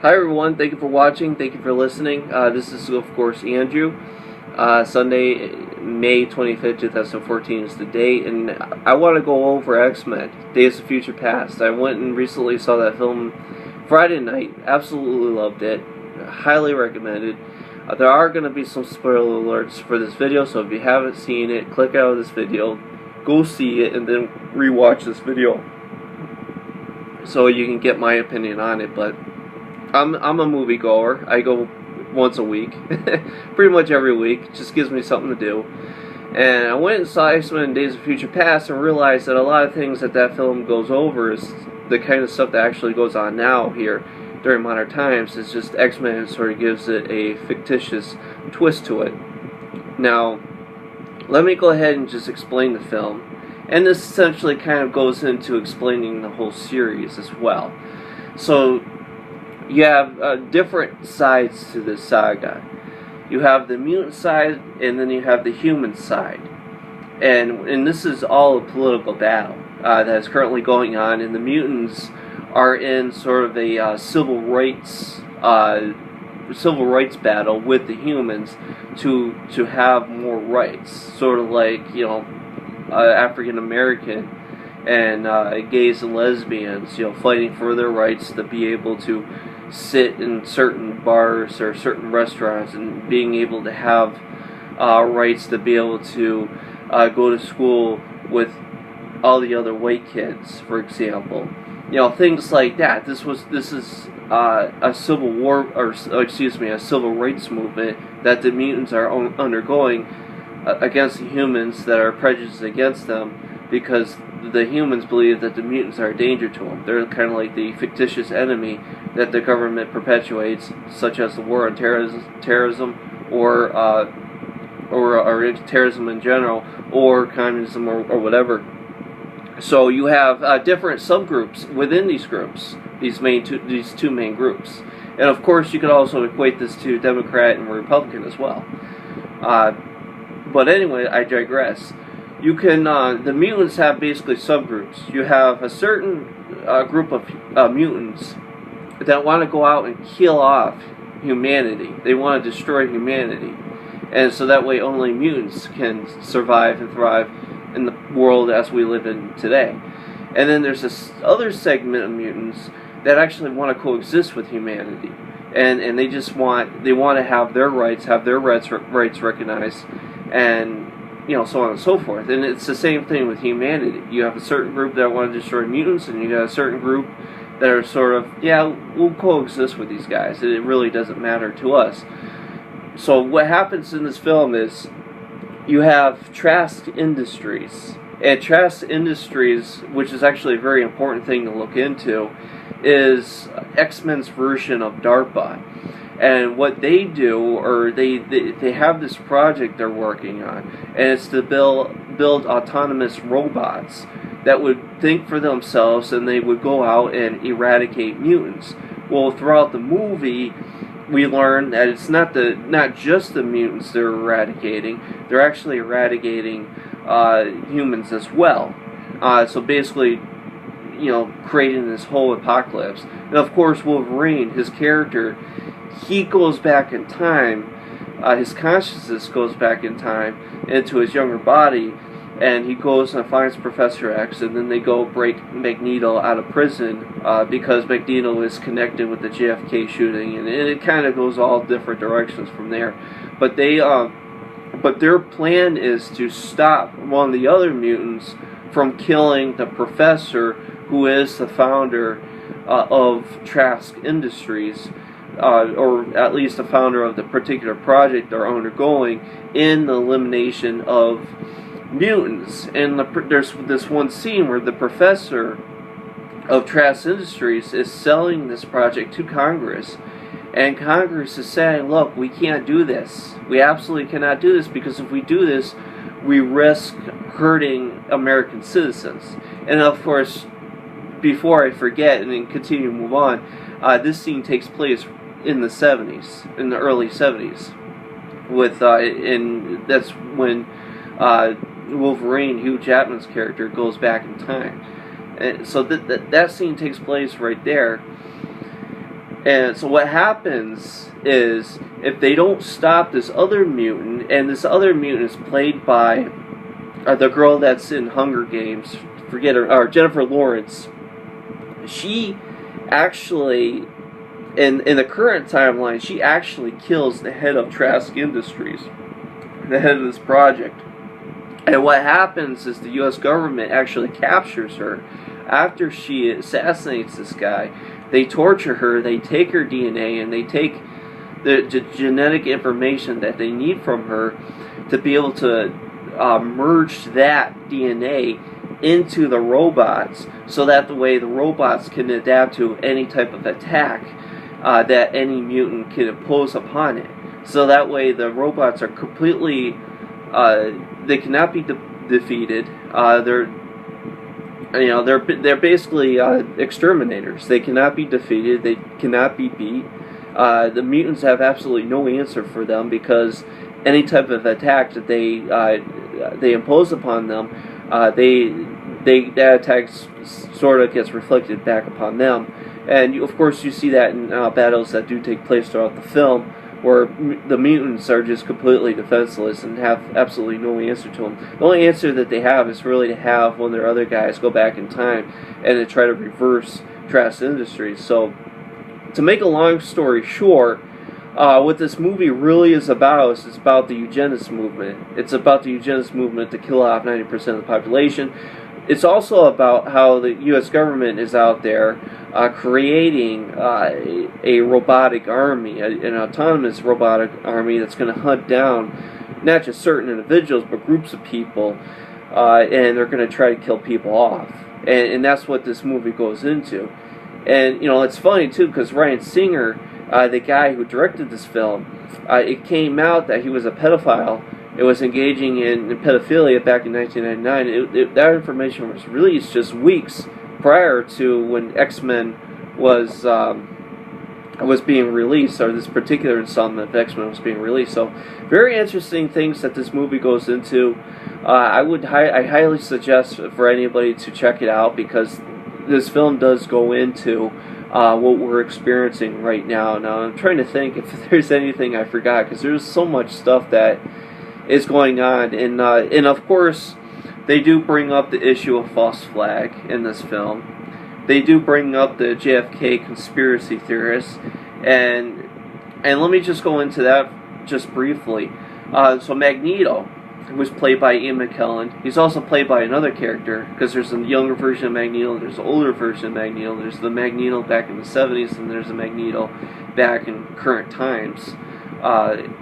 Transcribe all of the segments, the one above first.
Hi everyone, thank you for watching, thank you for listening. This is of course Andrew. Sunday, May 25th, 2014 is the date, and I want to go over X-Men, Days of Future Past. I went and recently saw that film Friday night, absolutely loved it, highly recommended. There are going to be some spoiler alerts for this video, so if you haven't seen it, click out of this video, go see it, and then rewatch this video so you can get my opinion on it. But I'm a moviegoer. I go once a week, pretty much every week. It just gives me something to do. And I went and saw X-Men Days of Future Past and realized that a lot of things that film goes over is the kind of stuff that actually goes on now here during modern times. It's just X-Men sort of gives it a fictitious twist to it. Now, let me go ahead and just explain the film. And this essentially kind of goes into explaining the whole series as well. So, you have different sides to this saga. You have the mutant side, and then you have the human side. And this is all a political battle that is currently going on, and the mutants are in sort of a civil rights battle with the humans to have more rights, sort of like, African American and gays and lesbians, fighting for their rights to be able to sit in certain bars or certain restaurants, and being able to have rights to be able to go to school with all the other white kids, for example. Things like that. This is a civil war, or a civil rights movement that the mutants are undergoing against the humans that are prejudiced against them, because the humans believe that the mutants are a danger to them. They're kind of like the fictitious enemy that the government perpetuates, such as the war on terrorism, or terrorism in general, or communism, or whatever. So you have different subgroups within these groups, these two main groups, and of course you could also equate this to Democrat and Republican as well. But anyway, I digress. You can the mutants have basically subgroups. You have a certain group of mutants that want to go out and kill off humanity. They want to destroy humanity, and so that way only mutants can survive and thrive in the world as we live in today. And then there's this other segment of mutants that actually want to coexist with humanity, and they want to have their rights recognized, and so on and so forth. And it's the same thing with humanity. You have a certain group that want to destroy mutants, and you got a certain group that are sort of, we'll coexist with these guys. It really doesn't matter to us. So what happens in this film is you have Trask Industries. And Trask Industries, which is actually a very important thing to look into, is X-Men's version of DARPA. And what they do, or they have this project they're working on, and it's to build autonomous robots that would think for themselves, and they would go out and eradicate mutants. Well, throughout the movie, we learn that it's not just the mutants they're eradicating; they're actually eradicating humans as well. So basically, creating this whole apocalypse. And of course, Wolverine, his character, he goes back in time, his consciousness goes back in time into his younger body, and he goes and finds Professor X, and then they go break Magneto out of prison because Magneto is connected with the JFK shooting, and it kind of goes all different directions from there. But their plan is to stop one of the other mutants from killing the professor, who is the founder of Trask Industries, or at least the founder of the particular project they're undergoing in the elimination of mutants. And there's this one scene where the professor of Trask Industries is selling this project to Congress, and Congress is saying, look, we can't do this. We absolutely cannot do this, because if we do this, we risk hurting American citizens. And of course, before I forget and then continue to move on, this scene takes place in the 70s, in the early 70s, and that's when Wolverine, Hugh Jackman's character, goes back in time. And so that scene takes place right there. And so what happens is, if they don't stop this other mutant, and this other mutant is played by the girl that's in Hunger Games, forget her, or Jennifer Lawrence. She actually, in the current timeline, she actually kills the head of Trask Industries, the head of this project. And what happens is the U.S. government actually captures her after she assassinates this guy. They torture her, they take her DNA, and they take the genetic information that they need from her to be able to merge that DNA into the robots, so that the way the robots can adapt to any type of attack that any mutant can impose upon it. So that way the robots are completely, they cannot be defeated. They're basically exterminators. They cannot be defeated. They cannot be beat. The mutants have absolutely no answer for them, because any type of attack that they impose upon them, that attack sort of gets reflected back upon them. And of course you see that in battles that do take place throughout the film, where the mutants are just completely defenseless and have absolutely no answer to them. The only answer that they have is really to have one of their other guys go back in time and to try to reverse Trask Industries. So, to make a long story short, what this movie really is about is about the eugenics movement. It's about the eugenics movement to kill off 90% of the population. It's also about how the U.S. government is out there creating a robotic army, an autonomous robotic army that's going to hunt down not just certain individuals, but groups of people, and they're going to try to kill people off. And that's what this movie goes into. And, it's funny, too, because Ryan Singer, the guy who directed this film, it came out that he was a pedophile. It was engaging in pedophilia back in 1999. That information was released just weeks prior to when X-Men was being released, or this particular installment of X-Men was being released. So, very interesting things that this movie goes into. I highly suggest for anybody to check it out, because this film does go into what we're experiencing right now. Now, I'm trying to think if there's anything I forgot, because there's so much stuff that is going on, and of course they do bring up the issue of false flag in this film. They do bring up the JFK conspiracy theorists, and let me just go into that just briefly. So Magneto was played by Ian McKellen. He's also played by another character, because there's a younger version of Magneto, there's an older version of Magneto, there's the Magneto back in the 70s, and there's the Magneto back in current times.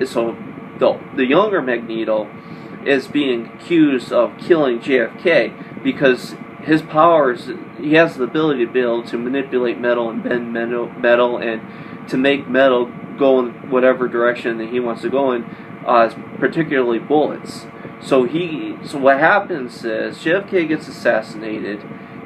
So the younger Magneto is being accused of killing JFK because his powers, he has the ability to be able to manipulate metal and bend metal and to make metal go in whatever direction that he wants to go in, particularly bullets. So what happens is JFK gets assassinated,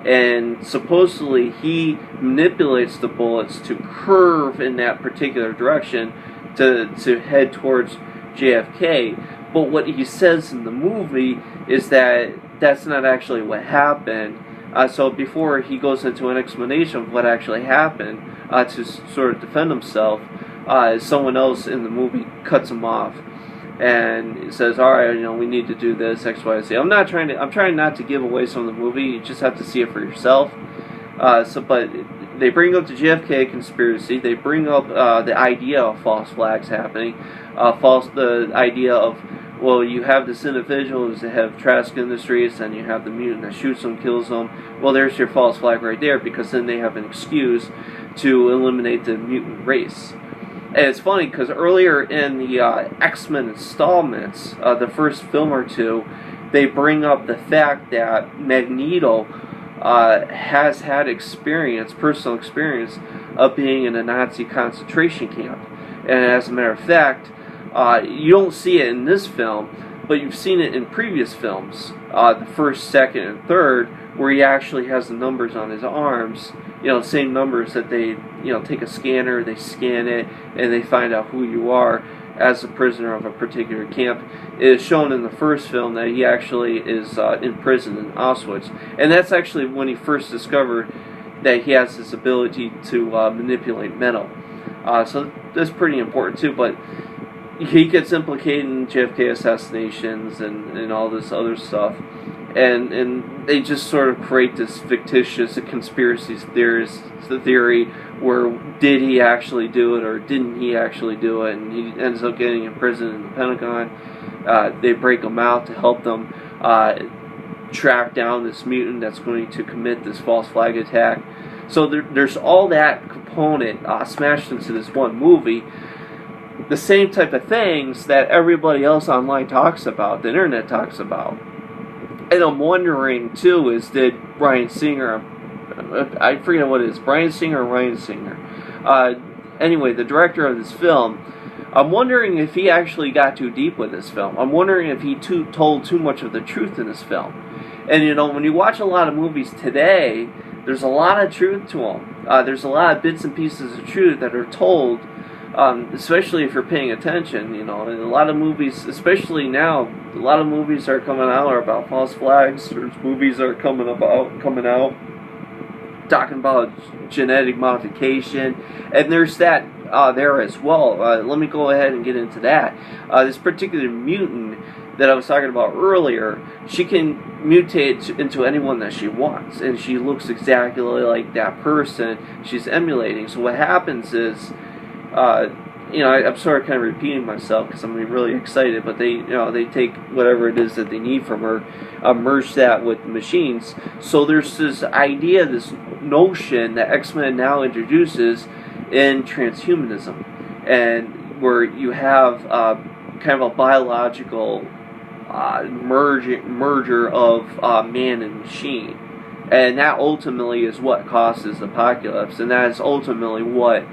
and supposedly he manipulates the bullets to curve in that particular direction to head towards JFK. But what he says in the movie is that that's not actually what happened. So before he goes into an explanation of what actually happened to sort of defend himself, someone else in the movie cuts him off and says, "All right, we need to do this X, Y, Z." I'm trying not to give away some of the movie. You just have to see it for yourself. But they bring up the JFK conspiracy. They bring up the idea of false flags happening. The idea of, well, you have this individual who's the head of Trask Industries, and you have the mutant that shoots him, kills him. Well, there's your false flag right there, because then they have an excuse to eliminate the mutant race. And it's funny, because earlier in the X-Men installments, the first film or two, they bring up the fact that Magneto has had personal experience of being in a Nazi concentration camp. And as a matter of fact, you don't see it in this film, but you've seen it in previous films, the first, second, and third, where he actually has the numbers on his arms, same numbers that they, take a scanner, they scan it, and they find out who you are as a prisoner of a particular camp. It is shown in the first film that he actually is in prison in Auschwitz, and that's actually when he first discovered that he has this ability to manipulate metal. So that's pretty important too. But he gets implicated in JFK assassinations and all this other stuff. And they just sort of create this fictitious conspiracy theory where did he actually do it or didn't he actually do it, and he ends up getting imprisoned in the Pentagon. They break him out to help them track down this mutant that's going to commit this false flag attack. So there's all that component smashed into this one movie. The same type of things that everybody else online talks about, the internet talks about. And I'm wondering, too, did Bryan Singer, I forget what it is, Bryan Singer or Ryan Singer, anyway, the director of this film, I'm wondering if he actually got too deep with this film. I'm wondering if he told too much of the truth in this film. And, you know, when you watch a lot of movies today, there's a lot of truth to them. There's a lot of bits and pieces of truth that are told, especially if you're paying attention, you know. And a lot of movies, especially now, a lot of movies are coming out are about false flags. There's movies are coming out talking about genetic modification, and there's that there as well. Let me go ahead and get into that. This particular mutant that I was talking about earlier, she can mutate into anyone that she wants, and she looks exactly like that person she's emulating. So what happens is, you know, I'm sort of kind of repeating myself because I'm really excited, but they take whatever it is that they need from her, merge that with machines. So there's this idea, this notion that X-Men now introduces in transhumanism, and where you have kind of a biological merger of man and machine, and that ultimately is what causes the apocalypse, and that is ultimately what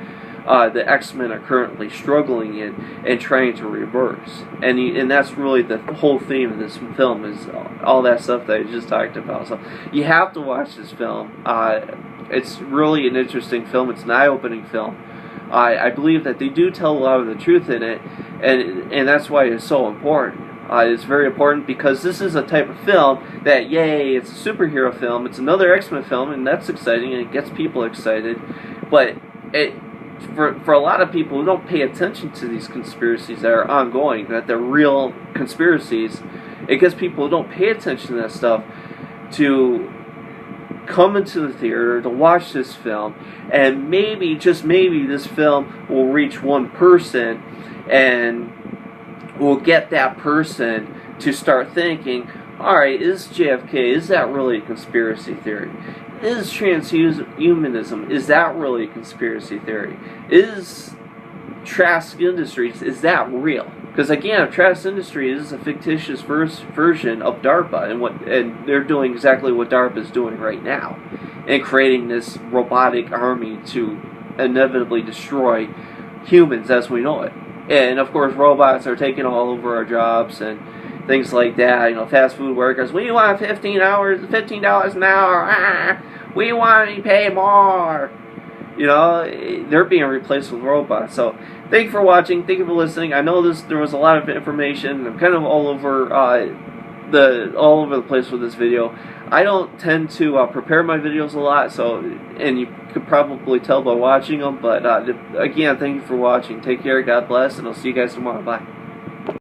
the X-Men are currently struggling in and trying to reverse. And that's really the whole theme of this film, is all that stuff that I just talked about. So you have to watch this film. It's really an interesting film. It's an eye-opening film. I believe that they do tell a lot of the truth in it, and that's why it's so important. It's very important because this is a type of film that, yay, it's a superhero film, it's another X-Men film, and that's exciting, and it gets people excited, but for a lot of people who don't pay attention to these conspiracies that are ongoing, that they're real conspiracies, it gets people who don't pay attention to that stuff to come into the theater to watch this film, and maybe, just maybe, this film will reach one person and will get that person to start thinking, alright, is JFK, is that really a conspiracy theory? Is transhumanism, is that really a conspiracy theory? Is Trask Industries, is that real? Because again, Trask Industries is a fictitious version of DARPA, and they're doing exactly what DARPA is doing right now, and creating this robotic army to inevitably destroy humans as we know it. And of course, robots are taking all over our jobs and things like that. You know, fast food workers, we want $15 an hour. We want to be paid more. You know, they're being replaced with robots. So, thank you for watching. Thank you for listening. I know there was a lot of information. I'm kind of all over the place with this video. I don't tend to prepare my videos a lot, so, and you could probably tell by watching them. But again, thank you for watching. Take care. God bless, and I'll see you guys tomorrow. Bye.